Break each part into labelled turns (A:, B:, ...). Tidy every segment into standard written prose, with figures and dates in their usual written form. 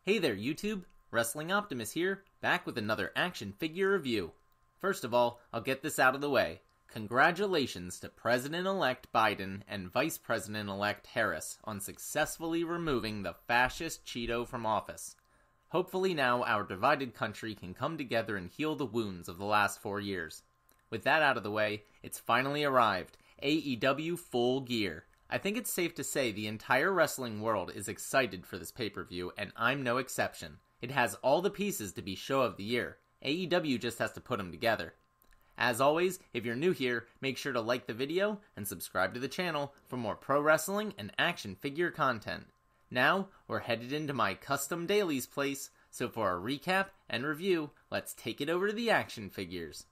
A: Hey there YouTube, Wrestling Optimus here, back with another action figure review. First of all, I'll get this out of the way. Congratulations to President-elect Biden and Vice President-elect Harris on successfully removing the fascist Cheeto from office. Hopefully now our divided country can come together and heal the wounds of the last 4 years. With that out of the way, it's finally arrived, AEW Full Gear. I think it's safe to say the entire wrestling world is excited for this pay-per-view, and I'm no exception. It has all the pieces to be show of the year. AEW just has to put them together. As always, if you're new here, make sure to like the video and subscribe to the channel for more pro wrestling and action figure content. Now, we're headed into my custom dailies place, so for our recap and review, let's take it over to the action figures.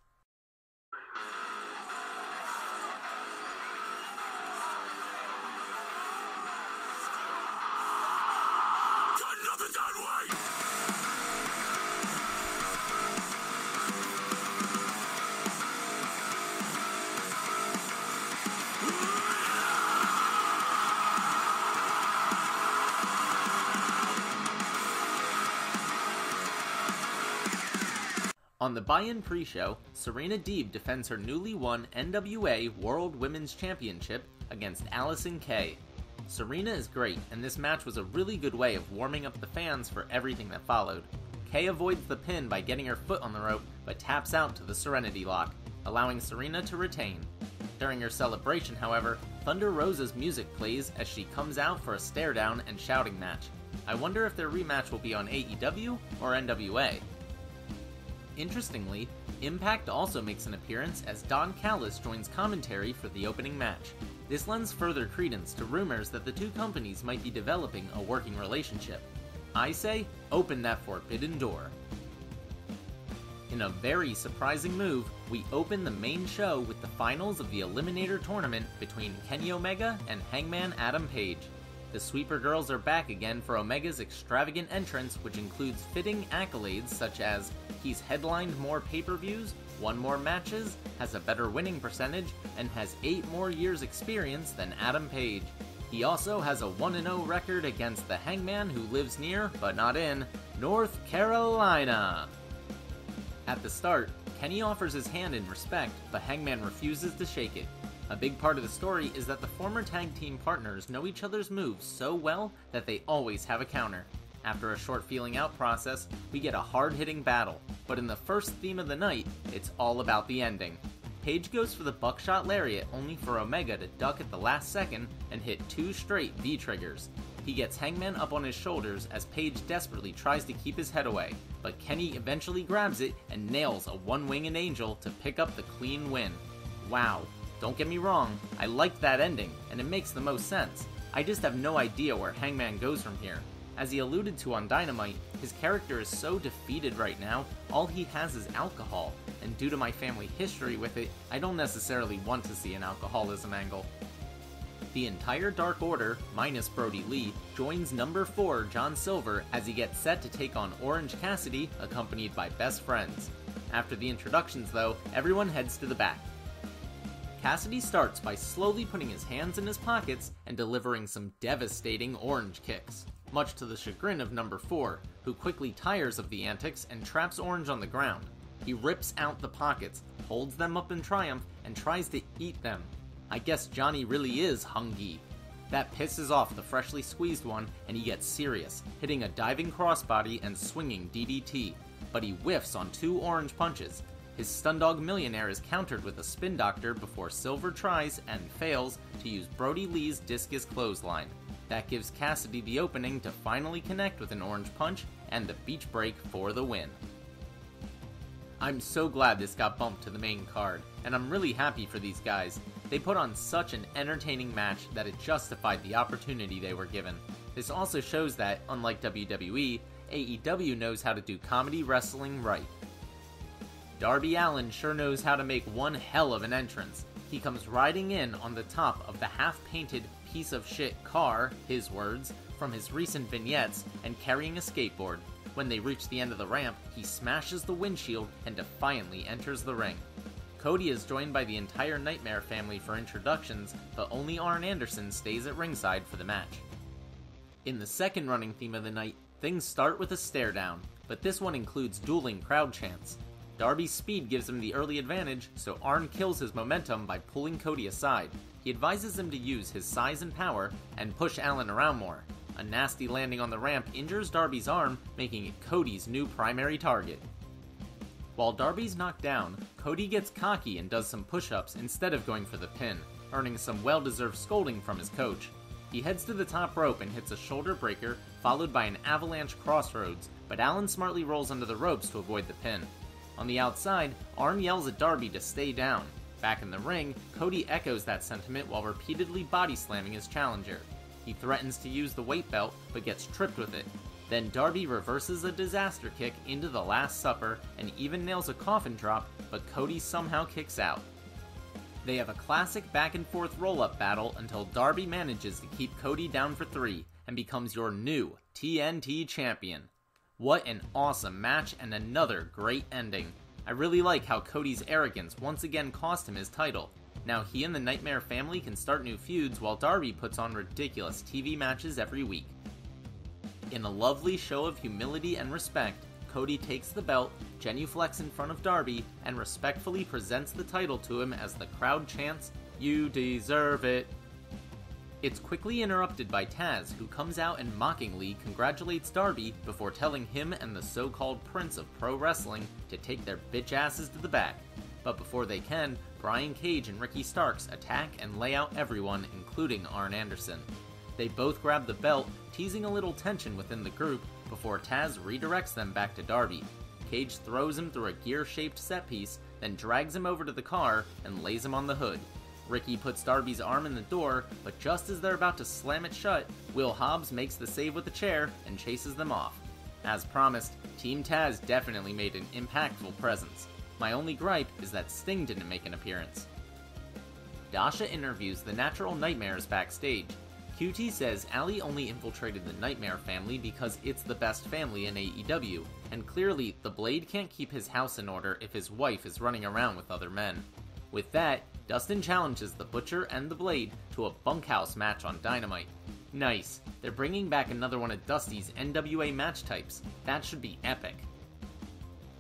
A: On the buy-in pre-show, SERENA DEEB defends her newly won NWA World Women's Championship against Allison Kay. SERENA is great, and this match was a really good way of warming up the fans for everything that followed. Kay avoids the pin by getting her foot on the rope, but taps out to the Serenity Lock, allowing SERENA to retain. During her celebration, however, Thunder Rosa's music plays as she comes out for a stare-down and shouting match. I wonder if their rematch will be on AEW or NWA. Interestingly, Impact also makes an appearance as Don Callis joins commentary for the opening match. This lends further credence to rumors that the two companies might be developing a working relationship. I say, open that forbidden door. In a very surprising move, we open the main show with the finals of the Eliminator Tournament between Kenny Omega and Hangman Adam Page. The Sweeper Girls are back again for Omega's extravagant entrance, which includes fitting accolades such as he's headlined more pay-per-views, won more matches, has a better winning percentage, and has 8 more years experience than Adam Page. He also has a 1-0 record against the Hangman who lives near, but not in, North Carolina. At the start, Kenny offers his hand in respect, but Hangman refuses to shake it. A big part of the story is that the former tag team partners know each other's moves so well that they always have a counter. After a short feeling out process, we get a hard-hitting battle, but in the first theme of the night, it's all about the ending. Page goes for the buckshot lariat only for Omega to duck at the last second and hit 2 straight V-triggers. He gets Hangman up on his shoulders as Page desperately tries to keep his head away, but Kenny eventually grabs it and nails a one-winged angel to pick up the clean win. Wow. Don't get me wrong, I liked that ending, and it makes the most sense. I just have no idea where Hangman goes from here. As he alluded to on Dynamite, his character is so defeated right now, all he has is alcohol, and due to my family history with it, I don't necessarily want to see an alcoholism angle. The entire Dark Order, minus Brody Lee, joins number 4 John Silver as he gets set to take on Orange Cassidy, accompanied by Best Friends. After the introductions though, everyone heads to the back. Cassidy starts by slowly putting his hands in his pockets and delivering some devastating orange kicks, much to the chagrin of number 4, who quickly tires of the antics and traps Orange on the ground. He rips out the pockets, holds them up in triumph, and tries to eat them. I guess Johnny really is hungry. That pisses off the freshly squeezed one, and he gets serious, hitting a diving crossbody and swinging DDT, but he whiffs on 2 orange punches. His Stundog Millionaire is countered with a Spin Doctor before Silver tries, and fails, to use Brody Lee's Discus Clothesline. That gives Cassidy the opening to finally connect with an orange punch, and the beach break for the win. I'm so glad this got bumped to the main card, and I'm really happy for these guys. They put on such an entertaining match that it justified the opportunity they were given. This also shows that, unlike WWE, AEW knows how to do comedy wrestling right. Darby Allin sure knows how to make one hell of an entrance. He comes riding in on the top of the half-painted piece of shit car, his words, from his recent vignettes, and carrying a skateboard. When they reach the end of the ramp, he smashes the windshield and defiantly enters the ring. Cody is joined by the entire Nightmare family for introductions, but only Arn Anderson stays at ringside for the match. In the second running theme of the night, Things start with a stare down, but this one includes dueling crowd chants. Darby's speed gives him the early advantage, so Arn kills his momentum by pulling Cody aside. He advises him to use his size and power and push Allin around more. A nasty landing on the ramp injures Darby's arm, making it Cody's new primary target. While Darby's knocked down, Cody gets cocky and does some push-ups instead of going for the pin, earning some well-deserved scolding from his coach. He heads to the top rope and hits a shoulder breaker, followed by an avalanche crossroads, but Allin smartly rolls under the ropes to avoid the pin. On the outside, Arn yells at Darby to stay down. Back in the ring, Cody echoes that sentiment while repeatedly body slamming his challenger. He threatens to use the weight belt, but gets tripped with it. Then Darby reverses a disaster kick into the Last Supper and even nails a coffin drop, but Cody somehow kicks out. They have a classic back and forth roll-up battle until Darby manages to keep Cody down for 3 and becomes your new TNT champion. What an awesome match and another great ending. I really like how Cody's arrogance once again cost him his title. Now he and the Nightmare family can start new feuds while Darby puts on ridiculous TV matches every week. In a lovely show of humility and respect, Cody takes the belt, genuflects in front of Darby, and respectfully presents the title to him as the crowd chants, "You deserve it." It's quickly interrupted by Taz, who comes out and mockingly congratulates Darby before telling him and the so-called Prince of Pro Wrestling to take their bitch asses to the back. But before they can, Brian Cage and Ricky Starks attack and lay out everyone, including Arn Anderson. They both grab the belt, teasing a little tension within the group, before Taz redirects them back to Darby. Cage throws him through a gear-shaped set piece, then drags him over to the car and lays him on the hood. Ricky puts Darby's arm in the door, but just as they're about to slam it shut, Will Hobbs makes the save with the chair and chases them off. As promised, Team Taz definitely made an impactful presence. My only gripe is that Sting didn't make an appearance. Dasha interviews the Natural Nightmares backstage. QT says Ali only infiltrated the Nightmare family because it's the best family in AEW, and clearly the Blade can't keep his house in order if his wife is running around with other men. With that, Dustin challenges the Butcher and the Blade to a bunkhouse match on Dynamite. Nice, they're bringing back another one of Dusty's NWA match types. That should be epic.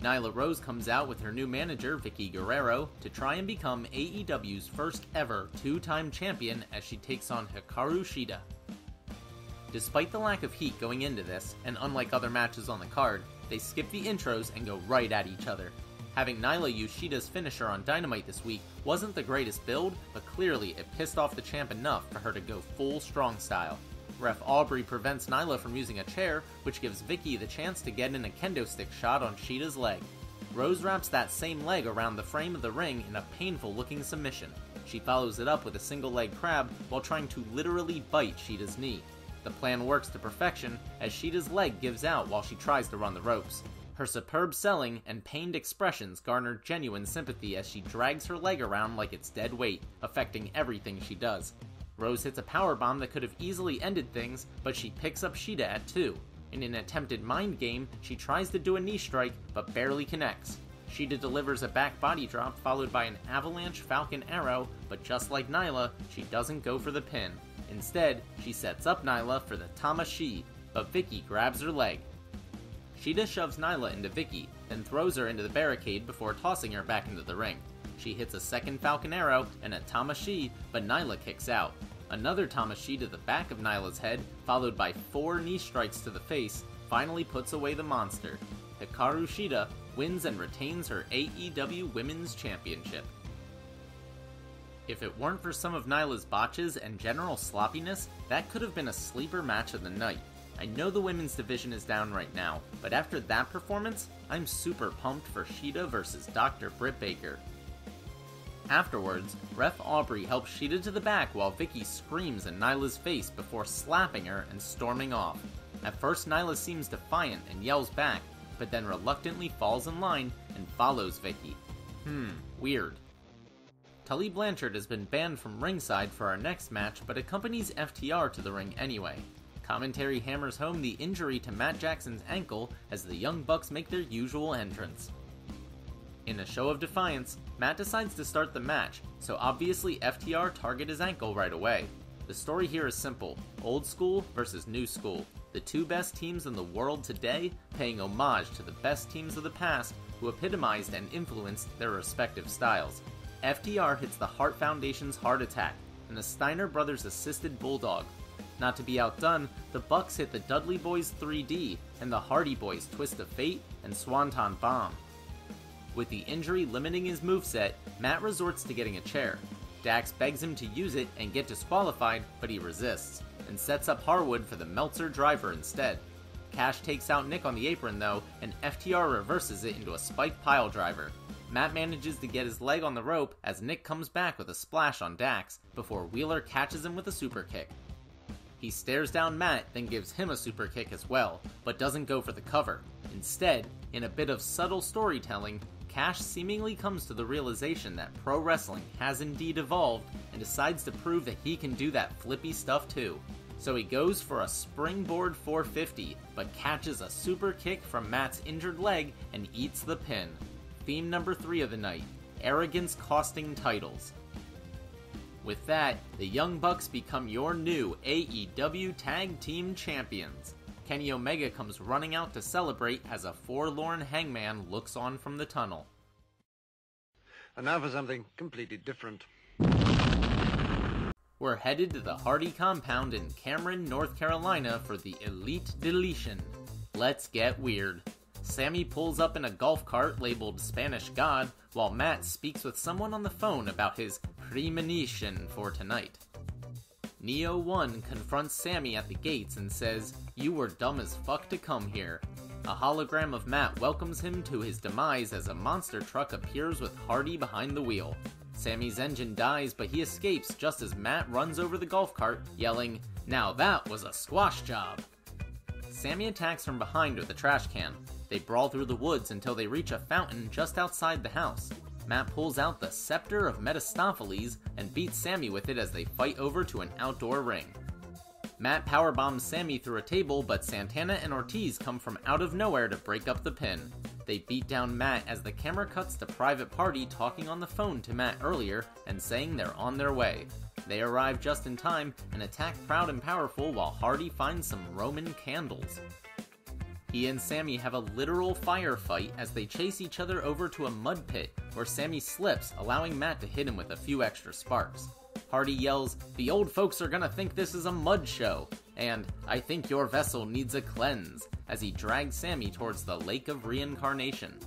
A: Nyla Rose comes out with her new manager, Vicky Guerrero, to try and become AEW's first ever 2-time champion as she takes on HIKARU Shida. Despite the lack of heat going into this, and unlike other matches on the card, they skip the intros and go right at each other. Having Nyla use Shida's finisher on Dynamite this week wasn't the greatest build, but clearly it pissed off the champ enough for her to go full strong style. Ref Aubrey prevents Nyla from using a chair, which gives Vicky the chance to get in a kendo stick shot on Shida's leg. Rose wraps that same leg around the frame of the ring in a painful looking submission. She follows it up with a single leg crab while trying to literally bite Shida's knee. The plan works to perfection as Shida's leg gives out while she tries to run the ropes. Her superb selling and pained expressions garner genuine sympathy as she drags her leg around like it's dead weight, affecting everything she does. Rose hits a powerbomb that could have easily ended things, but she picks up Shida at 2. In an attempted mind game, she tries to do a knee strike, but barely connects. Shida delivers a back body drop followed by an avalanche falcon arrow, but just like Nyla, she doesn't go for the pin. Instead, she sets up Nyla for the Tamashi, but Vicky grabs her leg. Shida shoves Nyla into Vicky, then throws her into the barricade before tossing her back into the ring. She hits a second falcon arrow and a Tamashi, but Nyla kicks out. Another Tamashi to the back of Nyla's head, followed by 4 knee strikes to the face, finally puts away the monster. HIKARU Shida wins and retains her AEW Women's Championship. If it weren't for some of Nyla's botches and general sloppiness, that could have been a sleeper match of the night. I know the women's division is down right now, but after that performance, I'm super pumped for Shida versus Dr. Britt Baker. Afterwards, Ref Aubrey helps Shida to the back while Vicky screams in Nyla's face before slapping her and storming off. At first Nyla seems defiant and yells back, but then reluctantly falls in line and follows Vicky. Weird. Tully Blanchard has been banned from ringside for our next match but accompanies FTR to the ring anyway. Commentary hammers home the injury to Matt Jackson's ankle as the Young Bucks make their usual entrance. In a show of defiance, Matt decides to start the match, so obviously FTR target his ankle right away. The story here is simple, old school versus new school. The two best teams in the world today paying homage to the best teams of the past who epitomized and influenced their respective styles. FTR hits the Hart Foundation's Heart Attack and the Steiner Brothers assisted Bulldog. Not to be outdone, the Bucks hit the Dudley Boys 3D and the Hardy Boys Twist of Fate and Swanton Bomb. With the injury limiting his moveset, Matt resorts to getting a chair. Dax begs him to use it and get disqualified, but he resists, and sets up Harwood for the Meltzer driver instead. Cash takes out Nick on the apron though, and FTR reverses it into a spike pile driver. Matt manages to get his leg on the rope as Nick comes back with a splash on Dax, before Wheeler catches him with a super kick. He stares down Matt, then gives him a super kick as well, but doesn't go for the cover. Instead, in a bit of subtle storytelling, Cash seemingly comes to the realization that pro wrestling has indeed evolved and decides to prove that he can do that flippy stuff too. So he goes for a springboard 450, but catches a super kick from Matt's injured leg and eats the pin. Theme number 3 of the night, arrogance costing titles. With that, the Young Bucks become your new AEW Tag Team Champions. Kenny Omega comes running out to celebrate as a forlorn Hangman looks on from the tunnel.
B: And now for something completely different.
A: We're headed to the Hardy compound in Cameron, North Carolina for the Elite Deletion. Let's get weird. Sammy pulls up in a golf cart labeled Spanish God, while Matt speaks with someone on the phone about his premonition for tonight. Neo 1 confronts Sammy at the gates and says, "You were dumb as fuck to come here." A hologram of Matt welcomes him to his demise as a monster truck appears with Hardy behind the wheel. Sammy's engine dies, but he escapes just as Matt runs over the golf cart, yelling, "Now that was a squash job." Sammy attacks from behind with a trash can. They brawl through the woods until they reach a fountain just outside the house. Matt pulls out the Scepter of Mephistopheles and beats Sammy with it as they fight over to an outdoor ring. Matt powerbombs Sammy through a table, but Santana and Ortiz come from out of nowhere to break up the pin. They beat down Matt as the camera cuts to Private Party talking on the phone to Matt earlier and saying they're on their way. They arrive just in time and attack Proud and Powerful while Hardy finds some Roman candles. He and Sammy have a literal firefight as they chase each other over to a mud pit where Sammy slips, allowing Matt to hit him with a few extra sparks. Hardy yells, "The old folks are gonna think this is a mud show," and "I think your vessel needs a cleanse," as he drags Sammy towards the Lake of Reincarnation.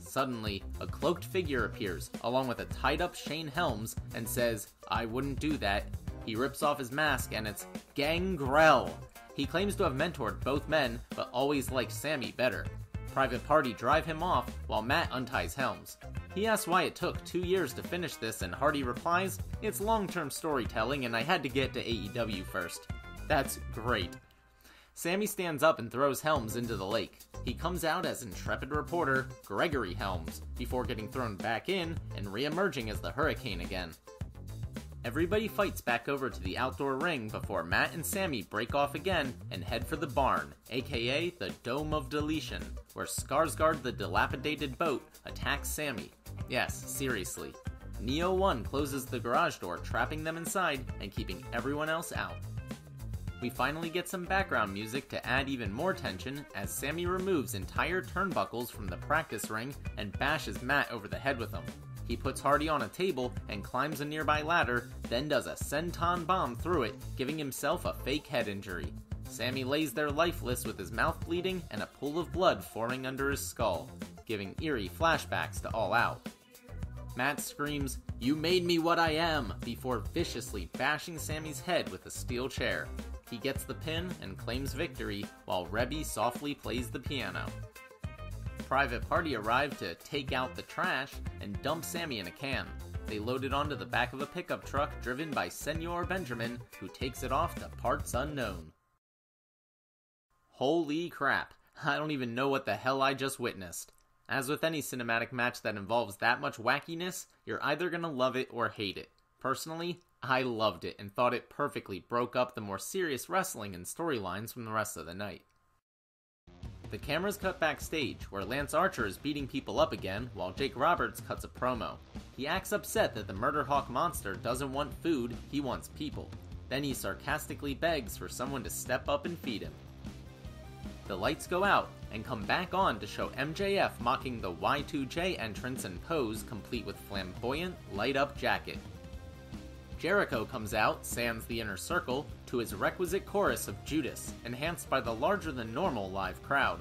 A: Suddenly, a cloaked figure appears, along with a tied-up Shane Helms, and says, "I wouldn't do that." He rips off his mask and it's Gangrel. He claims to have mentored both men, but always liked Sammy better. Private Party drive him off, while Matt unties Helms. He asks why it took 2 years to finish this, and Hardy replies, "It's long-term storytelling and I had to get to AEW first." That's great. Sammy stands up and throws Helms into the lake. He comes out as intrepid reporter Gregory Helms, before getting thrown back in and re-emerging as the Hurricane again. Everybody fights back over to the outdoor ring before Matt and Sammy break off again and head for the barn, aka the Dome of Deletion, where Skarsgård the dilapidated boat attacks Sammy. Yes, seriously. Neo 1 closes the garage door, trapping them inside and keeping everyone else out. We finally get some background music to add even more tension as Sammy removes entire turnbuckles from the practice ring and bashes Matt over the head with them. He puts Hardy on a table and climbs a nearby ladder, then does a senton bomb through it, giving himself a fake head injury. Sammy lays there lifeless with his mouth bleeding and a pool of blood forming under his skull, giving eerie flashbacks to All Out. Matt screams, "You made me what I am," before viciously bashing Sammy's head with a steel chair. He gets the pin and claims victory, while Rebby softly plays the piano. Private Party arrived to take out the trash and dump Sammy in a can. They load it onto the back of a pickup truck driven by Senor Benjamin, who takes it off to parts unknown. Holy crap, I don't even know what the hell I just witnessed. As with any cinematic match that involves that much wackiness, you're either gonna love it or hate it. Personally, I loved it and thought it perfectly broke up the more serious wrestling and storylines from the rest of the night. The cameras cut backstage, where Lance Archer is beating people up again, while Jake Roberts cuts a promo. He acts upset that the Murderhawk monster doesn't want food, he wants people. Then he sarcastically begs for someone to step up and feed him. the lights go out and come back on to show MJF mocking the Y2J entrance and pose complete with flamboyant, light-up jacket. Jericho comes out, sans the inner circle, to his requisite chorus of Judas, enhanced by the larger-than-normal live crowd.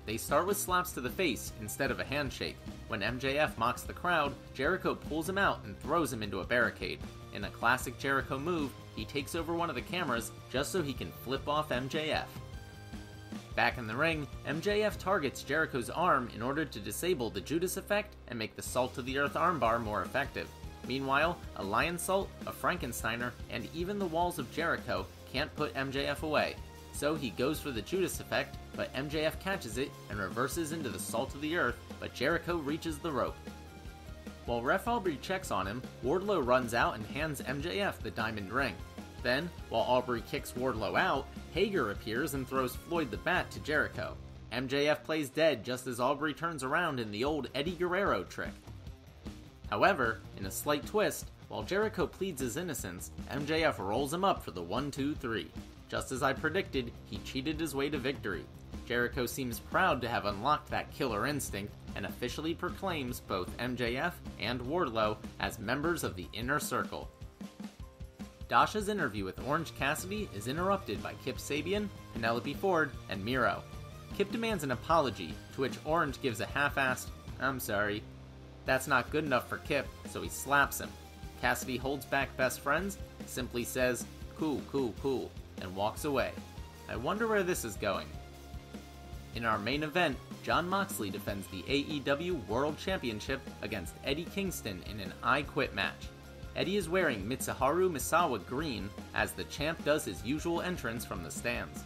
A: They start with slaps to the face instead of a handshake. When MJF mocks the crowd, Jericho pulls him out and throws him into a barricade. In a classic Jericho move, he takes over one of the cameras just so he can flip off MJF. Back in the ring, MJF targets Jericho's arm in order to disable the Judas effect and make the Salt to the Earth armbar more effective. Meanwhile, a Lion Salt, a Frankensteiner, and even the walls of Jericho can't put MJF away. So he goes for the Judas effect, but MJF catches it and reverses into the Salt of the Earth, but Jericho reaches the rope. While Ref Aubrey checks on him, Wardlow runs out and hands MJF the diamond ring. Then, while Aubrey kicks Wardlow out, Hager appears and throws Floyd the Bat to Jericho. MJF plays dead just as Aubrey turns around in the old Eddie Guerrero trick. However, in a slight twist, while Jericho pleads his innocence, MJF rolls him up for the 1-2-3. Just as I predicted, he cheated his way to victory. Jericho seems proud to have unlocked that killer instinct and officially proclaims both MJF and Wardlow as members of the Inner Circle. Dasha's interview with Orange Cassidy is interrupted by Kip Sabian, Penelope Ford, and Miro. Kip demands an apology, to which Orange gives a half-assed, "I'm sorry." That's not good enough for Kip, so he slaps him. Cassidy holds back best friends, simply says, "Cool, cool, cool," and walks away. I wonder where this is going. In our main event, Jon Moxley defends the AEW World Championship against Eddie Kingston in an I Quit match. Eddie is wearing Mitsuharu Misawa green as the champ does his usual entrance from the stands.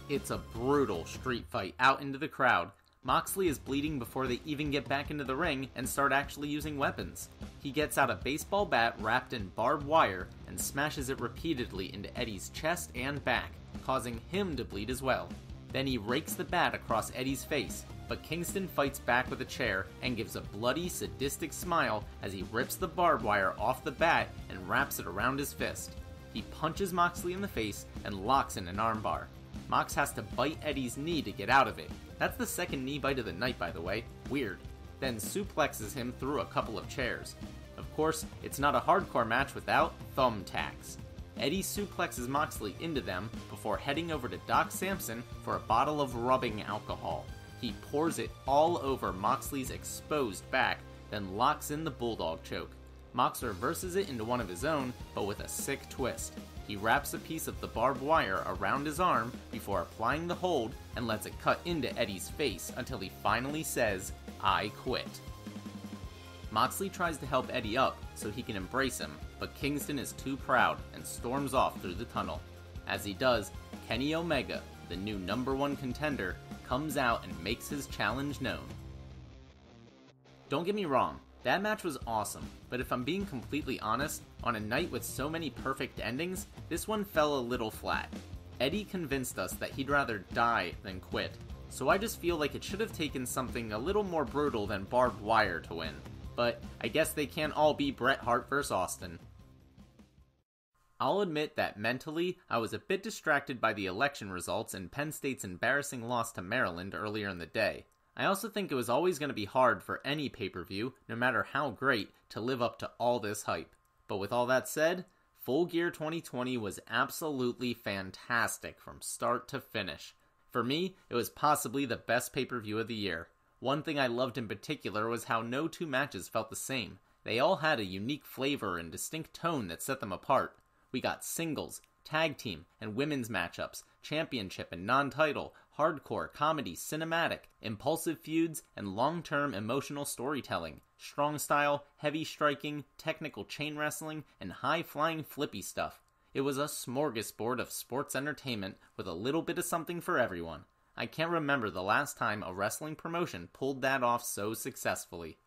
A: It's a brutal street fight out into the crowd. Moxley is bleeding before they even get back into the ring and start actually using weapons. He gets out a baseball bat wrapped in barbed wire and smashes it repeatedly into Eddie's chest and back, causing him to bleed as well. Then he rakes the bat across Eddie's face, but Kingston fights back with a chair and gives a bloody, sadistic smile as he rips the barbed wire off the bat and wraps it around his fist. He punches Moxley in the face and locks in an armbar. Mox has to bite Eddie's knee to get out of it. That's the second knee bite of the night, by the way. Weird. Then suplexes him through a couple of chairs. Of course, it's not a hardcore match without thumbtacks. Eddie suplexes Moxley into them before heading over to Doc Samson for a bottle of rubbing alcohol. He pours it all over Moxley's exposed back, then locks in the bulldog choke. Mox reverses it into one of his own, but with a sick twist. He wraps a piece of the barbed wire around his arm before applying the hold and lets it cut into Eddie's face until he finally says, "I quit." Moxley tries to help Eddie up so he can embrace him, but Kingston is too proud and storms off through the tunnel. As he does, Kenny Omega, the new #1 contender, comes out and makes his challenge known. Don't get me wrong, that match was awesome, but if I'm being completely honest, on a night with so many perfect endings, this one fell a little flat. Eddie convinced us that he'd rather die than quit, so I just feel like it should have taken something a little more brutal than barbed wire to win. But I guess they can't all be Bret Hart vs. Austin. I'll admit that mentally, I was a bit distracted by the election results and Penn State's embarrassing loss to Maryland earlier in the day. I also think it was always going to be hard for any pay-per-view, no matter how great, to live up to all this hype. But with all that said, Full Gear 2020 was absolutely fantastic from start to finish. For me, it was possibly the best pay-per-view of the year. One thing I loved in particular was how no two matches felt the same. They all had a unique flavor and distinct tone that set them apart. We got singles, tag team, and women's matchups, championship and non-title, hardcore, comedy, cinematic, impulsive feuds, and long-term emotional storytelling, strong style, heavy striking, technical chain wrestling, and high-flying flippy stuff. It was a smorgasbord of sports entertainment with a little bit of something for everyone. I can't remember the last time a wrestling promotion pulled that off so successfully.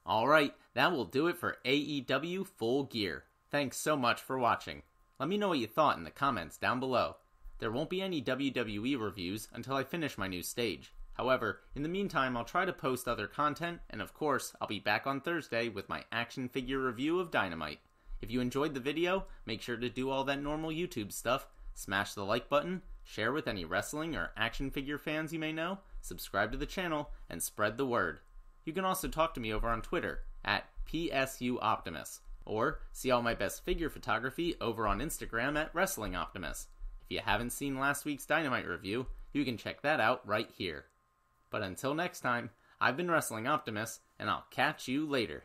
A: Alright, that will do it for AEW Full Gear. Thanks so much for watching. Let me know what you thought in the comments down below. There won't be any WWE reviews until I finish my new stage. However, in the meantime, I'll try to post other content, and of course, I'll be back on Thursday with my action figure review of Dynamite. If you enjoyed the video, make sure to do all that normal YouTube stuff, Smash the like button, share with any wrestling or action figure fans you may know, subscribe to the channel, and spread the word. You can also talk to me over on Twitter at PSUOptimus, or see all my best figure photography over on Instagram at WrestlingOptimus. If you haven't seen last week's Dynamite review, you can check that out right here. But until next time, I've been Wrestling Optimus, and I'll catch you later.